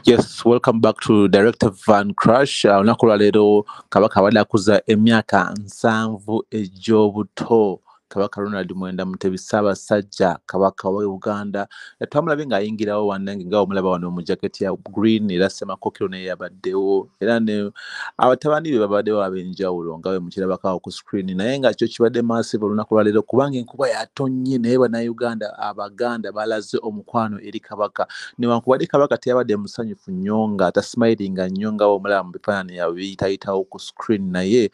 Yes, welcome back to Director Van Crush. Olunaku lwa leero Kabaka abadde akuza emyaka 7 egy'obuto. Kabaka Ronald Mwenda Mutebi Ssaabasajja Kabaka wa Uganda. Twamulabye ng'ayingirawo wannange nga omulaba wano mu jaketi ya green era Ssemakokero naye yabaddewo era ne abatabani be babaddewo ab'enjawulo nga bwe mukirabako ku screen naye nga kyo kibadde massive olunaku lwa leero kubanga enkuba yatonnye naye bannayuganda Abaganda balaze omukwano eri Kabaka. Newankubadde Kabaka teyabadde musanyufu nnyo nga tasmilinga nnyo nga omulaba mu bifaananyi yabiyitayitawo ku screen naye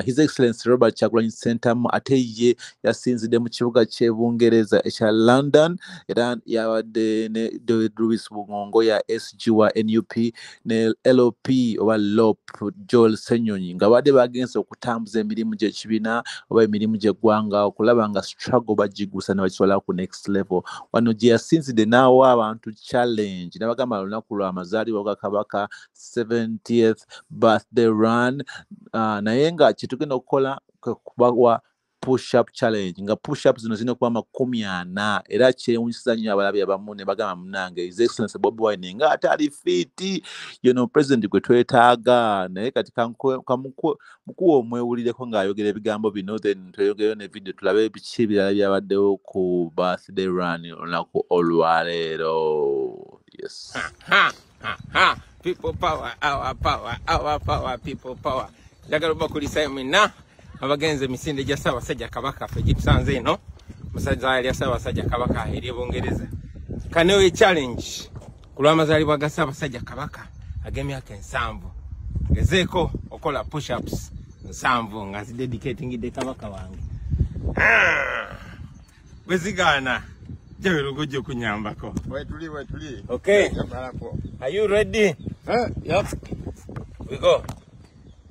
His Excellency Robert Kyagulanyi Ssentamu ate ye yasinzidde mu kibuga ky'e Bungereza ekya London era yabadde ne David Lewis Bungongo ya SG wa NUP ne LP oba LOP Joel Ssenyonyi nga badde bagenze okutambuza emirimu gy'ekibiina oba emirimu gy'eggwanga okulaba nga struggle bagigusa ne bakitwala ku next level. Wano gye yasinzidde n'awa abantu challenge n'abagamba olunaku lwa amazaalibwa ga Kabaka 70th birthday run naye nga kyetugenda okukola kubawa push-up challenge nga push-up zino zino kuba 40 era kyewunyisiza nnyo abalabi abamu ne bagamba munange His Excellency Bobi Wine nga ate ali fiiti president gwe twetaaga naye kati mukuwa omwewulireko ng'ayogera ebigambo bino then tweyogereyo ne video tulabe biki ebirala byabaddewo ku birthday run olunaku olwaleero. Yes. People power, our power, people power. Njagala obakulisa mwina abagenze emisinde gya Ssaabasajja Kabaka ffe gitusanze eno musajja ya Ssaabasajja Kabaka eri Bungereza. Kanewe challenge ku lw'amazaalibwa ga Ssaabasajja Kabaka ag'emyaka 7 gezeeko okola push-ups 7 nga zidedicatingidde Kabaka wange. Bwezigaana Jawero gojjo kunyambako. Wetuli. Okay. Are you ready? Yep. We go.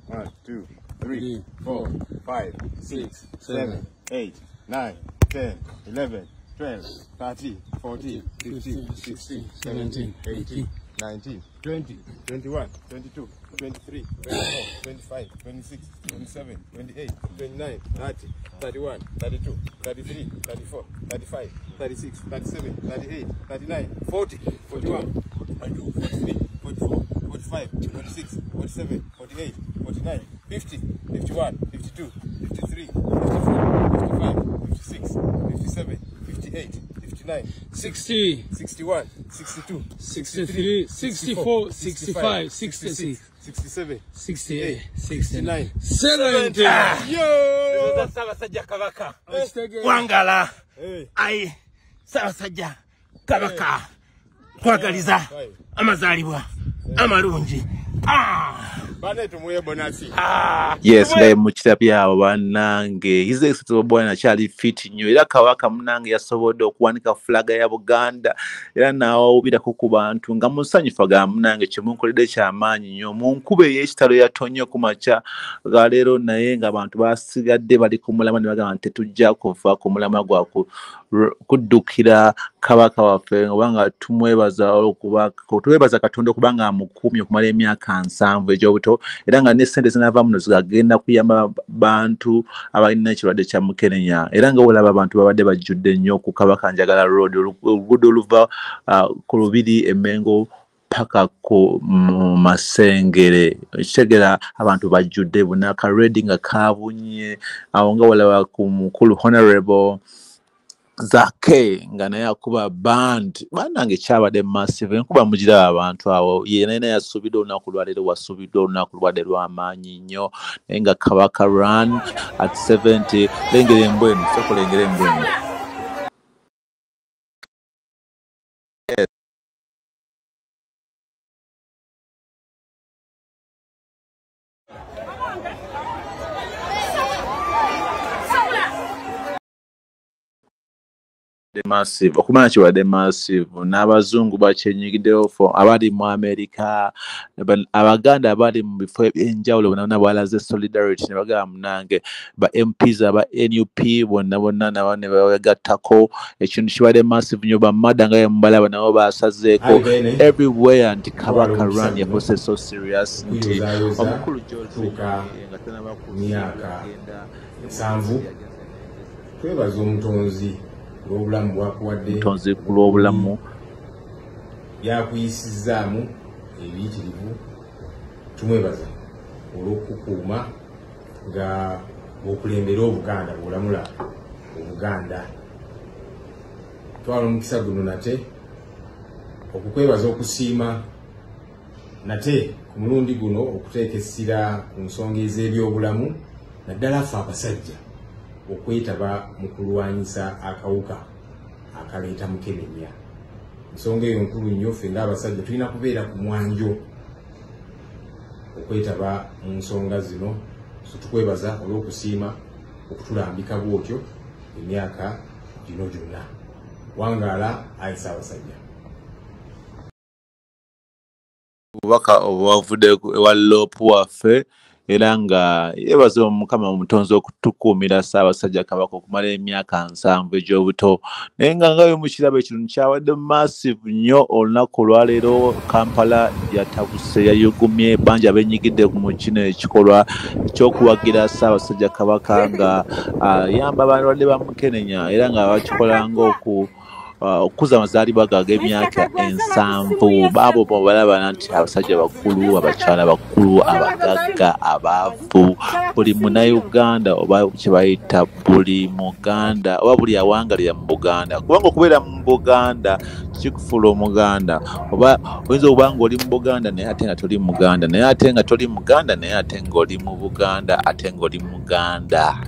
1, 2, 3, 4, 5, 6, 7, 8, 9, 10, 11, 12, 13, 14, 15, 16, 17, 18, 19, 20, 21, 22, 23, 24, 25, 26, 27, 28, 29, 30, 31, 32, 33, 34, 35, 36, 37, 38, 39, 40, 41, 42, 43, 44, 45, 46, 47, 48, 49, 50, 51, 52, 53, 54, 55, 56, 57, 58, 59, 60, 61, 62, 63, 64, 65, 66, 67, 68, 69, 70. Yo! Ssaabasajja Kabaka. Wangala. Ai Ssaabasajja Kabaka. Kwagaliza amazaalibwa amalungi. Bane tumuye bonasi. Yes, nga mukirabye abo bannange His Excellency Bobi Wine akyali fit nnyo era Kabaka munange yasobodde okuwanika flaga ya Buganda era n'awubirako ku bantu nga musanyufu ga munange kyemunkoledde kyamaanyi nnyo mu nkuba ey'ekitalo yatonye ku makya ga leero naye ng'abantu basigadde bali ku mulama ne bagamba nti tetujja kuva ku mulama gwa kuddukira Kabaka waffe obanga twebaza Katonda okubanga amukuumye okumala emyaka 7 egy'obuto era nga ne ssente zinava muno zigagenda kuyamba bantu abalina ekirwadde kya mukenenya era nga olaba abantu babadde bajjudde nnyo ku Kabaka Njagala Road oluguudo oluva ku Lubiri Emmengo paka ku Masengere kitegera abantu bajjudde bunaka reading nga kabunye awo nga olaba ku mukulu Honorable Zake nga naye akuba band bannange kyabadde massive enkuba mugira abantu awo yena yasubidde olunaku lwaleero wasubidde olunaku lwadde lw'amaanyi nnyo naye nga Kabaka run at 70 lengera embwenu sokulengera embwenu. Massive okumanya kiwadde massive n'abazungu bakyenyigiddewo abali mu America Abaganda abali mu bifo ebyenjawulo bonna balaze solidarity ne bagamba munange ba MPs aba NUP bonna nabo ne begattako ekintu kibadde massive nnyo bammada nga yemubalaba nabo basazeeko everywhere nti Kabaka run yakose so serious nti omukulu George nga tanaba ku myaka 7 twebaza omutonzi obulamu bwakuwadde tonze ku lw'obulamu yakuyisizaamu ebiyitirivu tumwebaza olw'okukuuma nga bw'okulembera Obuganda bw'olamula Obuganda. Twala omukisa guno nate okukwebaza okusiima nate ku mulundi guno okuteeka essira ku nsonga ez'ebyobulamu naddala ffe abasajja okwetaba mu kulwanyisa akawuka akaleeta mukenenya. Ensonga eyo nkulu nnyo, ffe ng'abasajja tulina kubeera ku mwanjo okwetaba mu nsonga zino. So tukwebaza olw'okusiima okutulambika bwotyo emyaka gino gyonna. Wangaala Ayi Ssaabasajja. Obubaka obwavudde ewa loopu waffe era nga yeebaza Omukama Omutonzi okutukuumira Ssaabasajja Kabaka okumala emyaka 7 egy'obuto. Naye nga bwe mukiraba ekintu kyawadde massive nnyo olunaku olwaleero. Kampala yatabuse yayugumye bangi abennyigidde mu kino ekikolwa ekyokuwagira Ssaabasajja Kabaka nga ayamba abalwadde ba Mukenenya era nga bakikola okukuza amazaalibwa g'emyaka 7. Baabo balaba nti abasajja bakulu, abakyala bakulu, abagagga, abaavu, buli Munnayuganda oba kye bayita buli Muganda oba buli awangalira mu Buganda. Kubanga okubeera mu Buganda kikufuula Omuganda. Oba oyinza okuba nga oli mu Buganda naye ate nga toli Muganda, naye ate nga toli Muganda naye ate ng'oli mu Buganda ate ng'oli Muganda.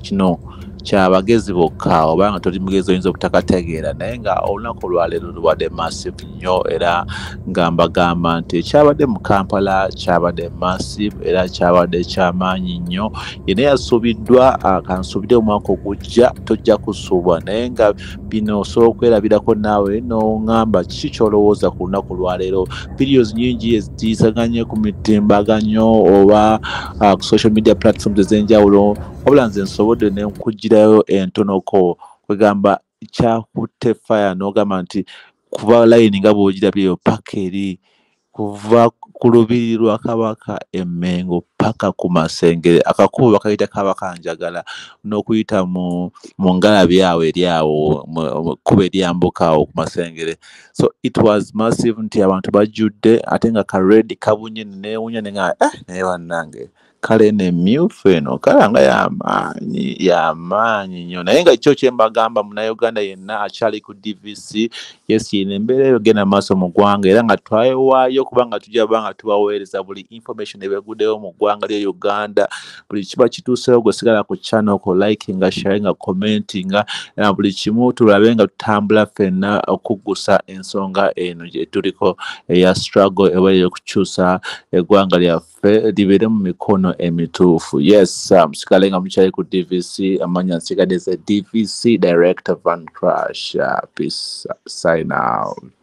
Kino kyabagezi bokka, oba nga toli mugezi oyinza obutakategeera, naye nga olunaku olwaleero luwadde massive nnyo era nga mbagamba nti ekyabadde mu Kampala kyabadde massive era kyabadde kyamaanyi nnyo. Yenna yasuubiddwa kansuubire omwaka ogujja tojja kusuubwa, naye nga bino osobola okwerabirako naawe n'oŋŋamba kiki ky'olowooza ku lunaku olwaleero. Videos nnyingi eziyisaganye ku mitimbaganyo oba ku social media platforms ez'enjawulo, wabula nze nsobodde ne nkugirayo entonoko kwegamba kyakutte fire n'ogamba nti kuva layini nga bw'ogirabyeyo paka eri kuva ku lubiri lwa Kabaka Emmengo paka ku Masengere, akakubo bakayita Kabakanjagala n'okuyita mu ngalabi awo eri awo kuba eryambuka awo ku Masengere. So it was massive nti abantu bajjudde ate nga karedi kabunye neewunya nenga naye bannange kale n'emmyufu eno kalanga y'amaanyi nnyo. Naye nga kyo kye mbagamba Munnayuganda yenna akyali ku DVC, yes yino embeera eyo genda maaso mu ggwanga era nga twewaayo kubanga tujja banga tubaweereza buli information ebeguddeyo mu ggwanga lya Uganda. Buli kiba kituuseyo gwe sigala ku channel ko likinga, sharinga, commentinga era buli kimu tulabe nga tutambula ffenna okuggusa ensonga eno gye tuliko eya struggle ebalire kukyusa eggwanga lyaffe libeere mu mikono emituufu. Yes, musigale nga mukyali ku DVC, amanya nsigadde ze DVC Director Van Crash. Peace, sign out.